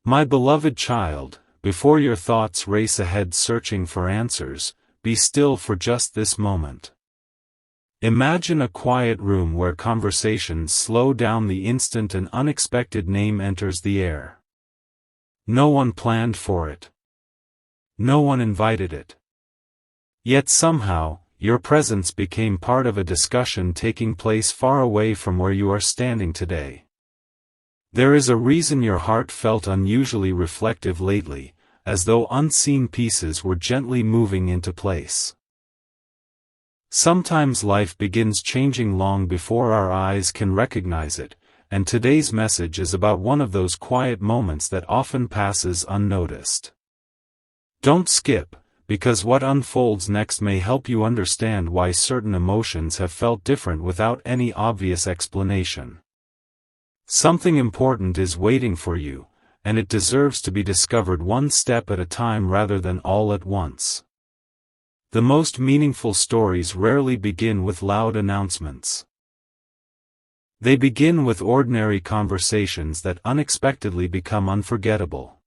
My beloved child, before your thoughts race ahead searching for answers, be still for just this moment. Imagine a quiet room where conversations slow down the instant an unexpected name enters the air. No one planned for it. No one invited it. Yet somehow, your presence became part of a discussion taking place far away from where you are standing today. There is a reason your heart felt unusually reflective lately, as though unseen pieces were gently moving into place. Sometimes life begins changing long before our eyes can recognize it, and today's message is about one of those quiet moments that often passes unnoticed. Don't skip, because what unfolds next may help you understand why certain emotions have felt different without any obvious explanation. Something important is waiting for you, and it deserves to be discovered one step at a time rather than all at once. The most meaningful stories rarely begin with loud announcements. They begin with ordinary conversations that unexpectedly become unforgettable.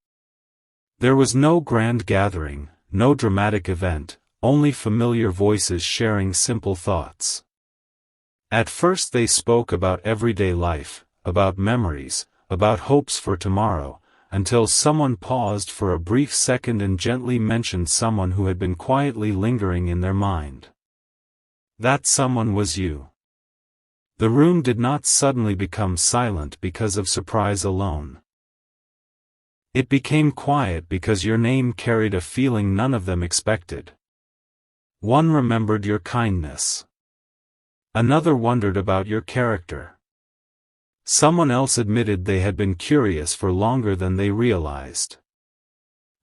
There was no grand gathering, no dramatic event, only familiar voices sharing simple thoughts. At first they spoke about everyday life, about memories, about hopes for tomorrow, until someone paused for a brief second and gently mentioned someone who had been quietly lingering in their mind. That someone was you. The room did not suddenly become silent because of surprise alone. It became quiet because your name carried a feeling none of them expected. One remembered your kindness. Another wondered about your character. Someone else admitted they had been curious for longer than they realized.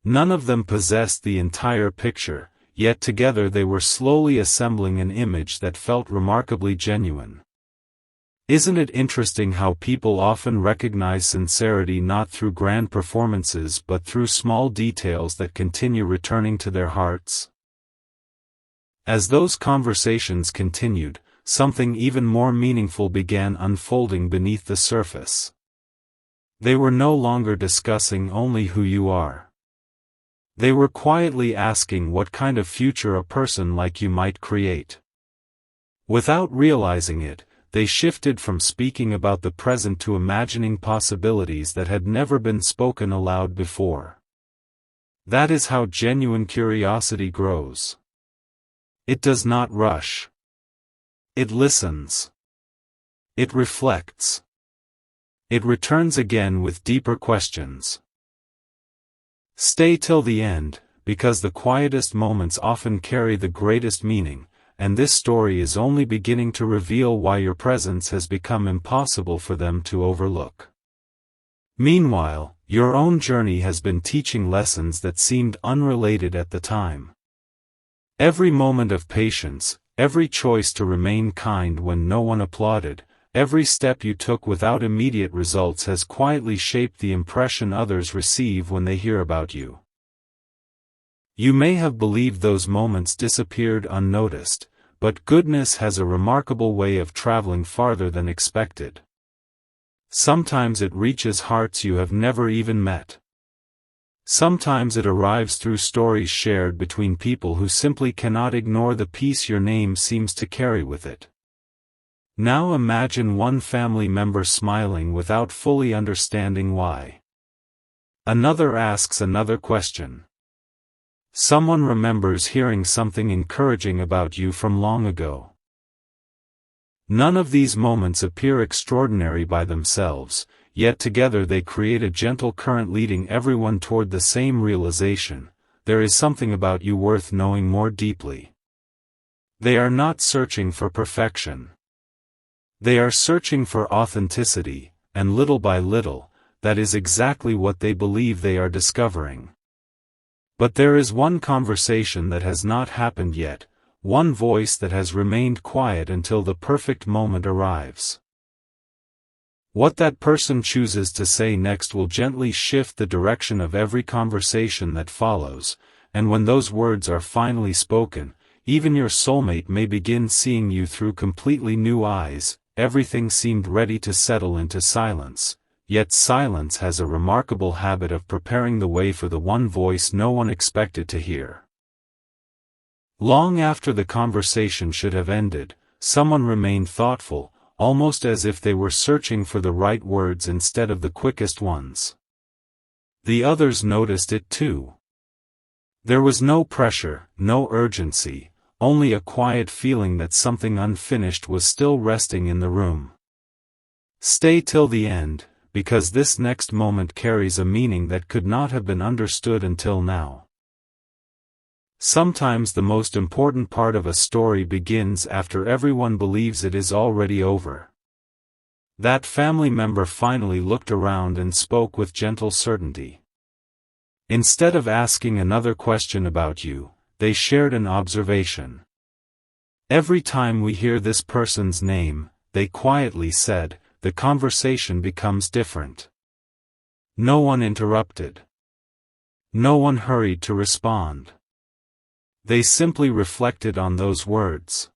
None of them possessed the entire picture, yet together they were slowly assembling an image that felt remarkably genuine. Isn't it interesting how people often recognize sincerity not through grand performances but through small details that continue returning to their hearts? As those conversations continued, something even more meaningful began unfolding beneath the surface. They were no longer discussing only who you are. They were quietly asking what kind of future a person like you might create. Without realizing it, they shifted from speaking about the present to imagining possibilities that had never been spoken aloud before. That is how genuine curiosity grows. It does not rush. It listens. It reflects. It returns again with deeper questions. Stay till the end, because the quietest moments often carry the greatest meaning, and this story is only beginning to reveal why your presence has become impossible for them to overlook. Meanwhile, your own journey has been teaching lessons that seemed unrelated at the time. Every moment of patience, every choice to remain kind when no one applauded, every step you took without immediate results has quietly shaped the impression others receive when they hear about you. You may have believed those moments disappeared unnoticed, but goodness has a remarkable way of traveling farther than expected. Sometimes it reaches hearts you have never even met. Sometimes it arrives through stories shared between people who simply cannot ignore the peace your name seems to carry with it. Now imagine one family member smiling without fully understanding why. Another asks another question. Someone remembers hearing something encouraging about you from long ago. None of these moments appear extraordinary by themselves, yet together they create a gentle current leading everyone toward the same realization: there is something about you worth knowing more deeply. They are not searching for perfection. They are searching for authenticity, and little by little, that is exactly what they believe they are discovering. But there is one conversation that has not happened yet, one voice that has remained quiet until the perfect moment arrives. What that person chooses to say next will gently shift the direction of every conversation that follows, and when those words are finally spoken, even your soulmate may begin seeing you through completely new eyes. Everything seemed ready to settle into silence, yet silence has a remarkable habit of preparing the way for the one voice no one expected to hear. Long after the conversation should have ended, someone remained thoughtful, almost as if they were searching for the right words instead of the quickest ones. The others noticed it too. There was no pressure, no urgency, only a quiet feeling that something unfinished was still resting in the room. Stay till the end, because this next moment carries a meaning that could not have been understood until now. Sometimes the most important part of a story begins after everyone believes it is already over. That family member finally looked around and spoke with gentle certainty. Instead of asking another question about you, they shared an observation. Every time we hear this person's name, they quietly said, the conversation becomes different. No one interrupted. No one hurried to respond. They simply reflected on those words.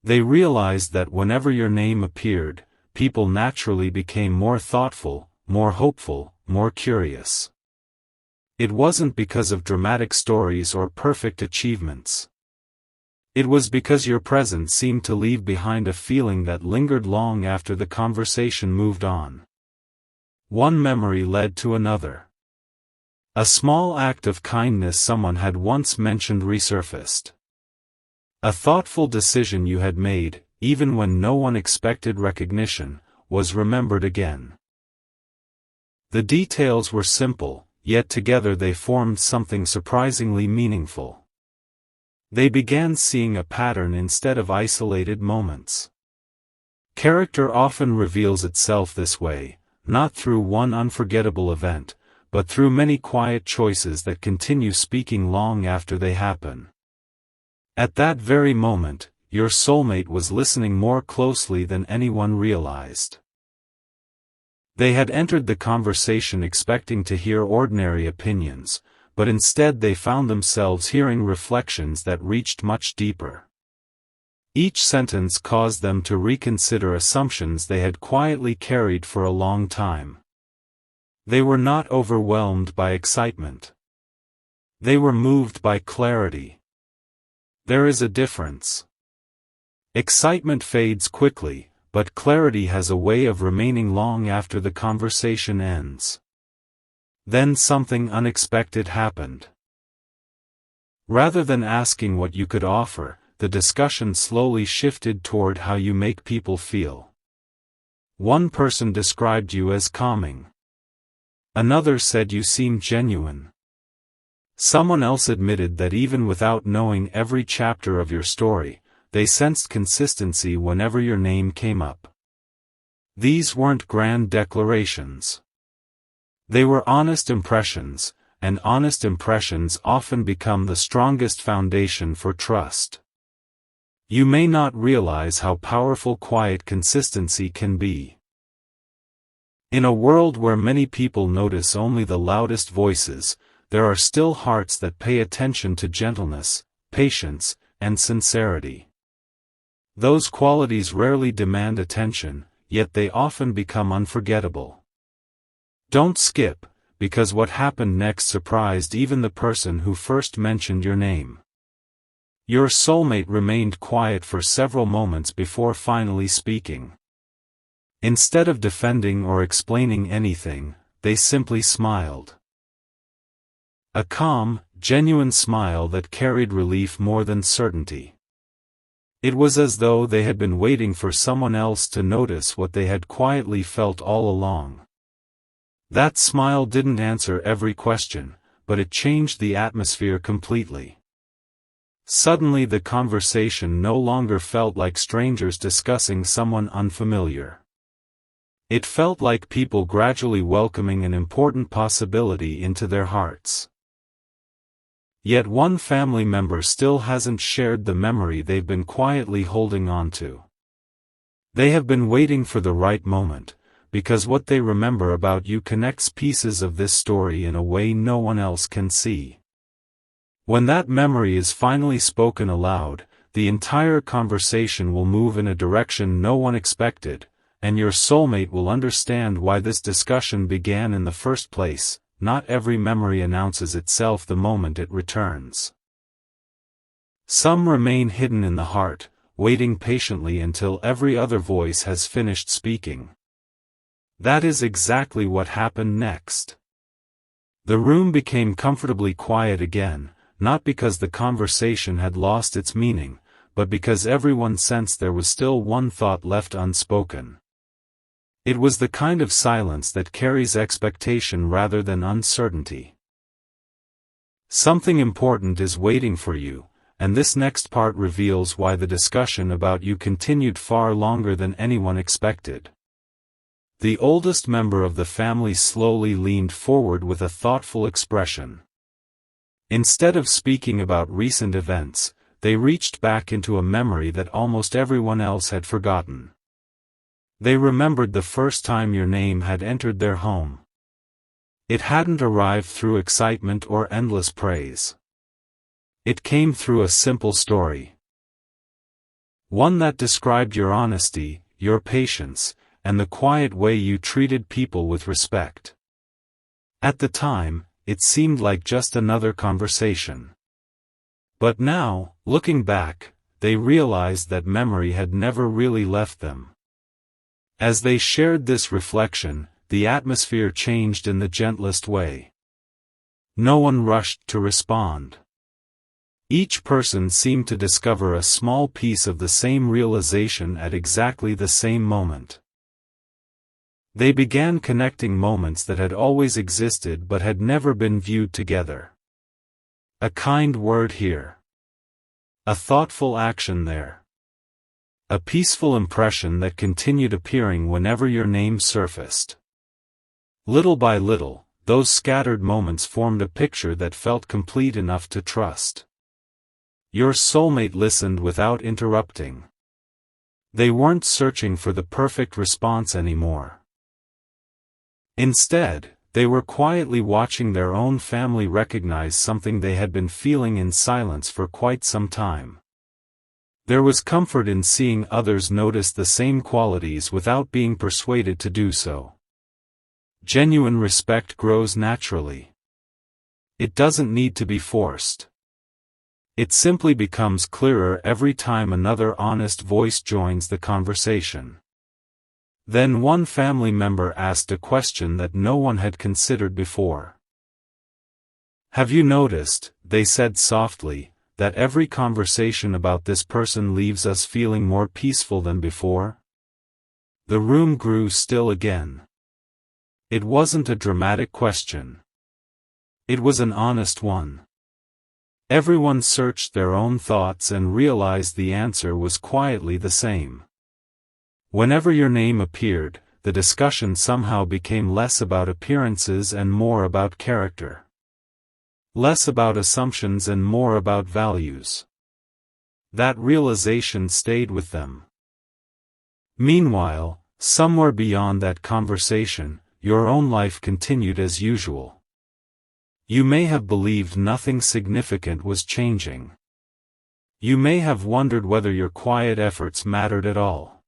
They realized that whenever your name appeared, people naturally became more thoughtful, more hopeful, more curious. It wasn't because of dramatic stories or perfect achievements. It was because your presence seemed to leave behind a feeling that lingered long after the conversation moved on. One memory led to another. A small act of kindness someone had once mentioned resurfaced. A thoughtful decision you had made, even when no one expected recognition, was remembered again. The details were simple, yet together they formed something surprisingly meaningful. They began seeing a pattern instead of isolated moments. Character often reveals itself this way, not through one unforgettable event, but through many quiet choices that continue speaking long after they happen. At that very moment, your soulmate was listening more closely than anyone realized. They had entered the conversation expecting to hear ordinary opinions, but instead they found themselves hearing reflections that reached much deeper. Each sentence caused them to reconsider assumptions they had quietly carried for a long time. They were not overwhelmed by excitement. They were moved by clarity. There is a difference. Excitement fades quickly, but clarity has a way of remaining long after the conversation ends. Then something unexpected happened. Rather than asking what you could offer, the discussion slowly shifted toward how you make people feel. One person described you as calming. Another said you seemed genuine. Someone else admitted that even without knowing every chapter of your story, they sensed consistency whenever your name came up. These weren't grand declarations. They were honest impressions, and honest impressions often become the strongest foundation for trust. You may not realize how powerful quiet consistency can be. In a world where many people notice only the loudest voices, there are still hearts that pay attention to gentleness, patience, and sincerity. Those qualities rarely demand attention, yet they often become unforgettable. Don't skip, because what happened next surprised even the person who first mentioned your name. Your soulmate remained quiet for several moments before finally speaking. Instead of defending or explaining anything, they simply smiled. A calm, genuine smile that carried relief more than certainty. It was as though they had been waiting for someone else to notice what they had quietly felt all along. That smile didn't answer every question, but it changed the atmosphere completely. Suddenly the conversation no longer felt like strangers discussing someone unfamiliar. It felt like people gradually welcoming an important possibility into their hearts. Yet one family member still hasn't shared the memory they've been quietly holding on to. They have been waiting for the right moment, because what they remember about you connects pieces of this story in a way no one else can see. When that memory is finally spoken aloud, the entire conversation will move in a direction no one expected, and your soulmate will understand why this discussion began in the first place. Not every memory announces itself the moment it returns. Some remain hidden in the heart, waiting patiently until every other voice has finished speaking. That is exactly what happened next. The room became comfortably quiet again, not because the conversation had lost its meaning, but because everyone sensed there was still one thought left unspoken. It was the kind of silence that carries expectation rather than uncertainty. Something important is waiting for you, and this next part reveals why the discussion about you continued far longer than anyone expected. The oldest member of the family slowly leaned forward with a thoughtful expression. Instead of speaking about recent events, they reached back into a memory that almost everyone else had forgotten. They remembered the first time your name had entered their home. It hadn't arrived through excitement or endless praise. It came through a simple story. One that described your honesty, your patience, and the quiet way you treated people with respect. At the time, it seemed like just another conversation. But now, looking back, they realized that memory had never really left them. As they shared this reflection, the atmosphere changed in the gentlest way. No one rushed to respond. Each person seemed to discover a small piece of the same realization at exactly the same moment. They began connecting moments that had always existed but had never been viewed together. A kind word here. A thoughtful action there. A peaceful impression that continued appearing whenever your name surfaced. Little by little, those scattered moments formed a picture that felt complete enough to trust. Your soulmate listened without interrupting. They weren't searching for the perfect response anymore. Instead, they were quietly watching their own family recognize something they had been feeling in silence for quite some time. There was comfort in seeing others notice the same qualities without being persuaded to do so. Genuine respect grows naturally. It doesn't need to be forced. It simply becomes clearer every time another honest voice joins the conversation. Then one family member asked a question that no one had considered before. "Have you noticed," they said softly, "that every conversation about this person leaves us feeling more peaceful than before?" The room grew still again. It wasn't a dramatic question. It was an honest one. Everyone searched their own thoughts and realized the answer was quietly the same. Whenever your name appeared, the discussion somehow became less about appearances and more about character. Less about assumptions and more about values. That realization stayed with them. Meanwhile, somewhere beyond that conversation, your own life continued as usual. You may have believed nothing significant was changing. You may have wondered whether your quiet efforts mattered at all.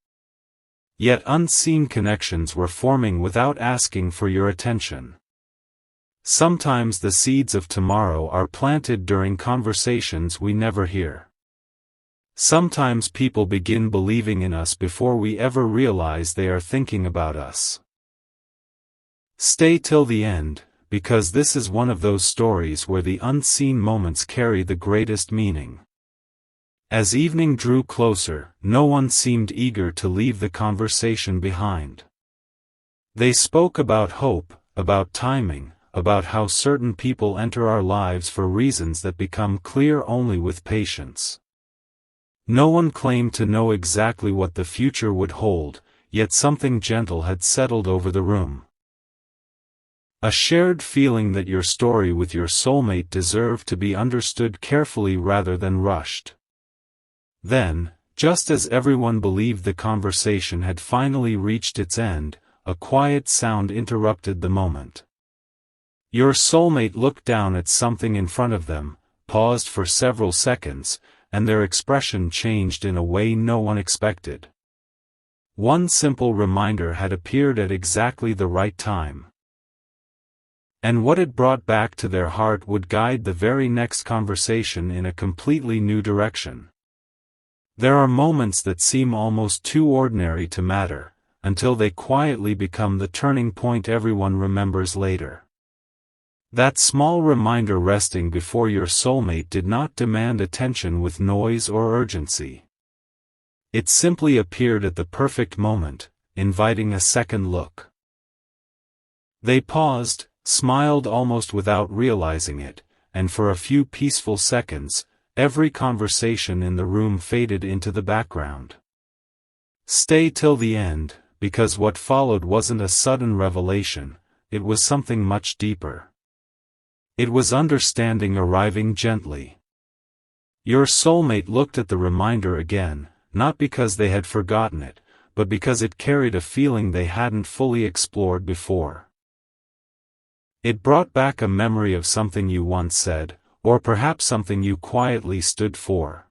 Yet unseen connections were forming without asking for your attention. Sometimes the seeds of tomorrow are planted during conversations we never hear. Sometimes people begin believing in us before we ever realize they are thinking about us. Stay till the end, because this is one of those stories where the unseen moments carry the greatest meaning. As evening drew closer, no one seemed eager to leave the conversation behind. They spoke about hope, about timing, about how certain people enter our lives for reasons that become clear only with patience. No one claimed to know exactly what the future would hold, yet something gentle had settled over the room. A shared feeling that your story with your soulmate deserved to be understood carefully rather than rushed. Then, just as everyone believed the conversation had finally reached its end, a quiet sound interrupted the moment. Your soulmate looked down at something in front of them, paused for several seconds, and their expression changed in a way no one expected. One simple reminder had appeared at exactly the right time. And what it brought back to their heart would guide the very next conversation in a completely new direction. There are moments that seem almost too ordinary to matter, until they quietly become the turning point everyone remembers later. That small reminder resting before your soulmate did not demand attention with noise or urgency. It simply appeared at the perfect moment, inviting a second look. They paused, smiled almost without realizing it, and for a few peaceful seconds, every conversation in the room faded into the background. Stay till the end, because what followed wasn't a sudden revelation, it was something much deeper. It was understanding arriving gently. Your soulmate looked at the reminder again, not because they had forgotten it, but because it carried a feeling they hadn't fully explored before. It brought back a memory of something you once said, or perhaps something you quietly stood for.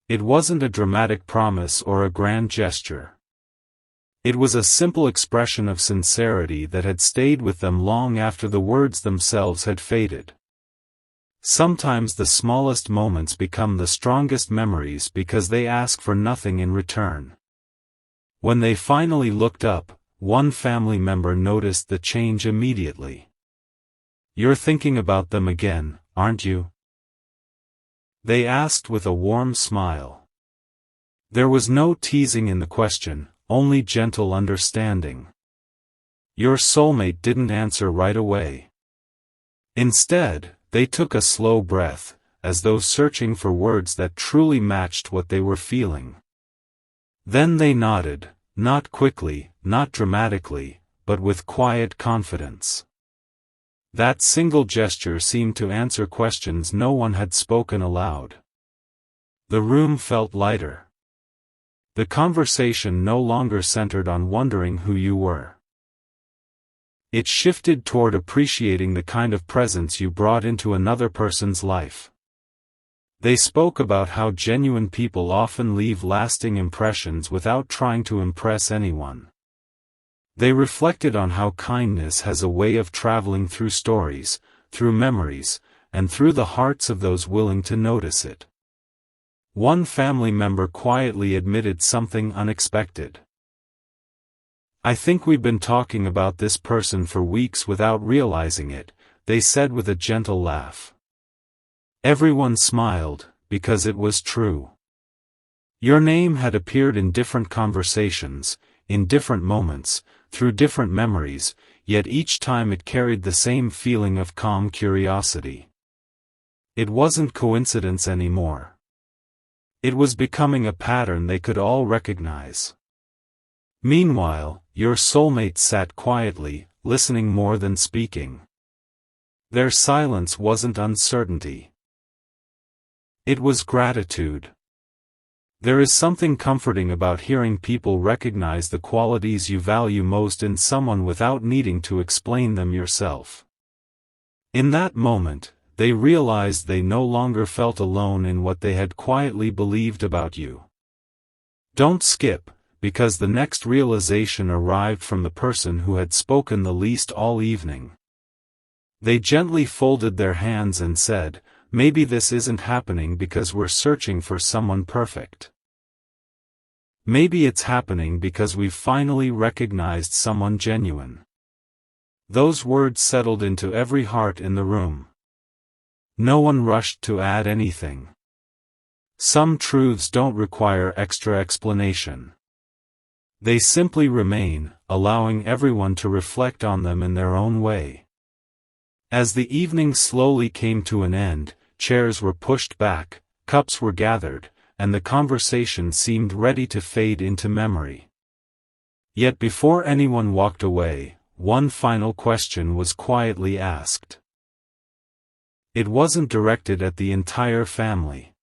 It wasn't a dramatic promise or a grand gesture. It was a simple expression of sincerity that had stayed with them long after the words themselves had faded. Sometimes the smallest moments become the strongest memories because they ask for nothing in return. When they finally looked up, one family member noticed the change immediately. "You're thinking about them again, aren't you?" they asked with a warm smile. There was no teasing in the question, only gentle understanding. Your soulmate didn't answer right away. Instead, they took a slow breath, as though searching for words that truly matched what they were feeling. Then they nodded, not quickly, not dramatically, but with quiet confidence. That single gesture seemed to answer questions no one had spoken aloud. The room felt lighter. The conversation no longer centered on wondering who you were. It shifted toward appreciating the kind of presence you brought into another person's life. They spoke about how genuine people often leave lasting impressions without trying to impress anyone. They reflected on how kindness has a way of traveling through stories, through memories, and through the hearts of those willing to notice it. One family member quietly admitted something unexpected. "I think we've been talking about this person for weeks without realizing it," they said with a gentle laugh. Everyone smiled, because it was true. Your name had appeared in different conversations, in different moments, through different memories, yet each time it carried the same feeling of calm curiosity. It wasn't coincidence anymore. It was becoming a pattern they could all recognize. Meanwhile, your soulmate sat quietly, listening more than speaking. Their silence wasn't uncertainty. It was gratitude. There is something comforting about hearing people recognize the qualities you value most in someone without needing to explain them yourself. In that moment, they realized they no longer felt alone in what they had quietly believed about you. Don't skip, because the next realization arrived from the person who had spoken the least all evening. They gently folded their hands and said, "Maybe this isn't happening because we're searching for someone perfect. Maybe it's happening because we've finally recognized someone genuine." Those words settled into every heart in the room. No one rushed to add anything. Some truths don't require extra explanation. They simply remain, allowing everyone to reflect on them in their own way. As the evening slowly came to an end, chairs were pushed back, cups were gathered, and the conversation seemed ready to fade into memory. Yet before anyone walked away, one final question was quietly asked. It wasn't directed at the entire family.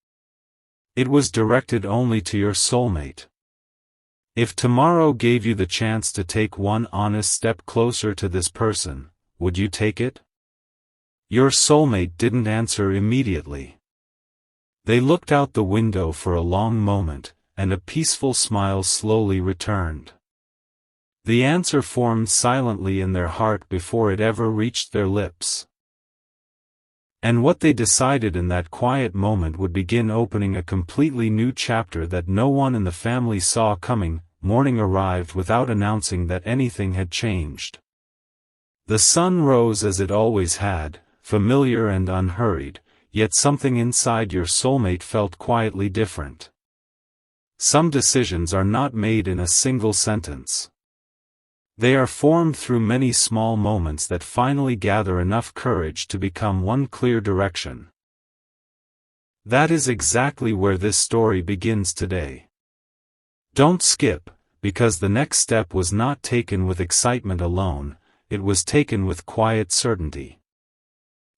It was directed only to your soulmate. If tomorrow gave you the chance to take one honest step closer to this person, would you take it? Your soulmate didn't answer immediately. They looked out the window for a long moment, and a peaceful smile slowly returned. The answer formed silently in their heart before it ever reached their lips. And what they decided in that quiet moment would begin opening a completely new chapter that no one in the family saw coming. Morning arrived without announcing that anything had changed. The sun rose as it always had, familiar and unhurried, yet something inside your soulmate felt quietly different. Some decisions are not made in a single sentence. They are formed through many small moments that finally gather enough courage to become one clear direction. That is exactly where this story begins today. Don't skip, because the next step was not taken with excitement alone, it was taken with quiet certainty.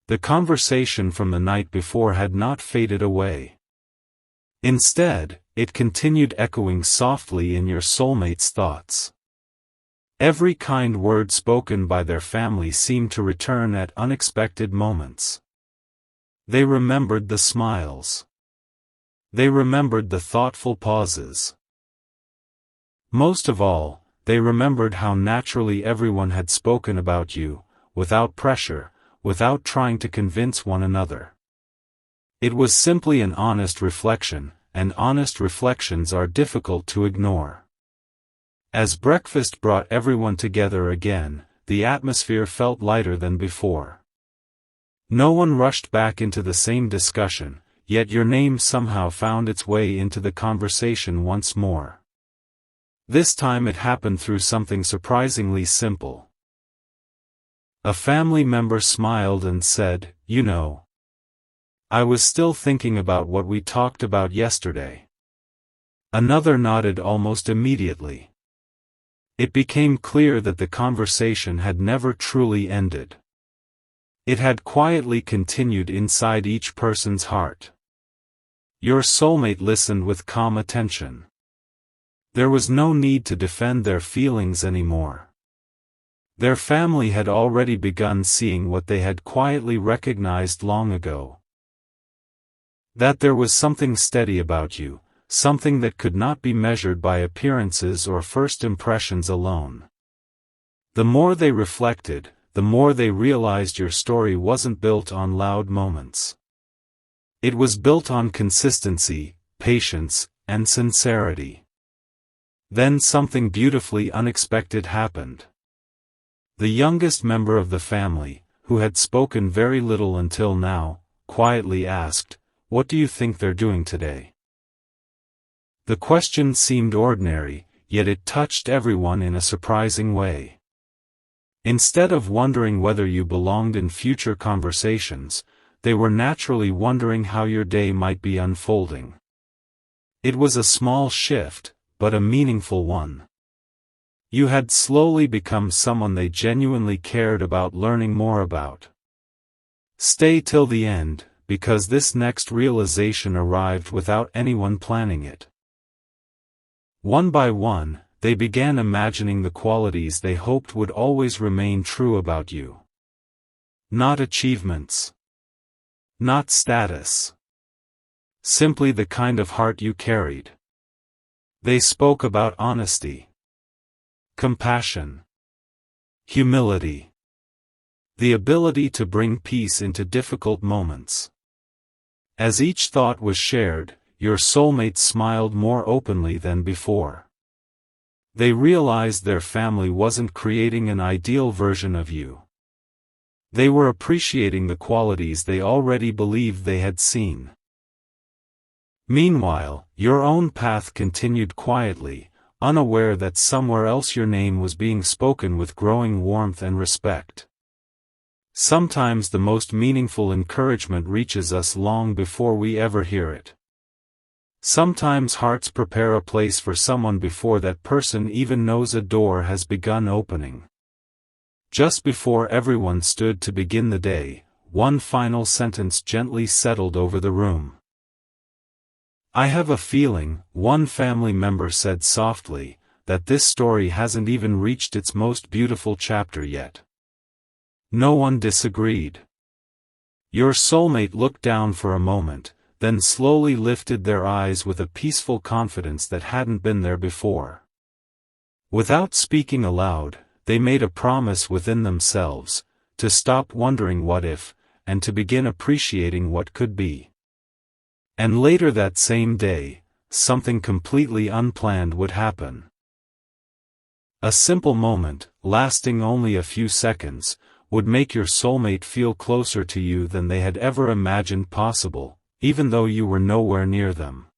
The conversation from the night before had not faded away. Instead, it continued echoing softly in your soulmate's thoughts. Every kind word spoken by their family seemed to return at unexpected moments. They remembered the smiles. They remembered the thoughtful pauses. Most of all, they remembered how naturally everyone had spoken about you, without pressure, without trying to convince one another. It was simply an honest reflection, and honest reflections are difficult to ignore. As breakfast brought everyone together again, the atmosphere felt lighter than before. No one rushed back into the same discussion, yet your name somehow found its way into the conversation once more. This time it happened through something surprisingly simple. A family member smiled and said, "You know, I was still thinking about what we talked about yesterday." Another nodded almost immediately. It became clear that the conversation had never truly ended. It had quietly continued inside each person's heart. Your soulmate listened with calm attention. There was no need to defend their feelings anymore. Their family had already begun seeing what they had quietly recognized long ago. That there was something steady about you, something that could not be measured by appearances or first impressions alone. The more they reflected, the more they realized your story wasn't built on loud moments. It was built on consistency, patience, and sincerity. Then something beautifully unexpected happened. The youngest member of the family, who had spoken very little until now, quietly asked, "What do you think they're doing today?" The question seemed ordinary, yet it touched everyone in a surprising way. Instead of wondering whether you belonged in future conversations, they were naturally wondering how your day might be unfolding. It was a small shift, but a meaningful one. You had slowly become someone they genuinely cared about learning more about. Stay till the end, because this next realization arrived without anyone planning it. One by one, they began imagining the qualities they hoped would always remain true about you. Not achievements. Not status. Simply the kind of heart you carried. They spoke about honesty, compassion, humility, the ability to bring peace into difficult moments. As each thought was shared, your soulmate smiled more openly than before. They realized their family wasn't creating an ideal version of you. They were appreciating the qualities they already believed they had seen. Meanwhile, your own path continued quietly, unaware that somewhere else your name was being spoken with growing warmth and respect. Sometimes the most meaningful encouragement reaches us long before we ever hear it. Sometimes hearts prepare a place for someone before that person even knows a door has begun opening. Just before everyone stood to begin the day, one final sentence gently settled over the room. "I have a feeling," one family member said softly, "that this story hasn't even reached its most beautiful chapter yet." No one disagreed. Your soulmate looked down for a moment, then slowly lifted their eyes with a peaceful confidence that hadn't been there before. Without speaking aloud, they made a promise within themselves, to stop wondering what if, and to begin appreciating what could be. And later that same day, something completely unplanned would happen. A simple moment, lasting only a few seconds, would make your soulmate feel closer to you than they had ever imagined possible, even though you were nowhere near them.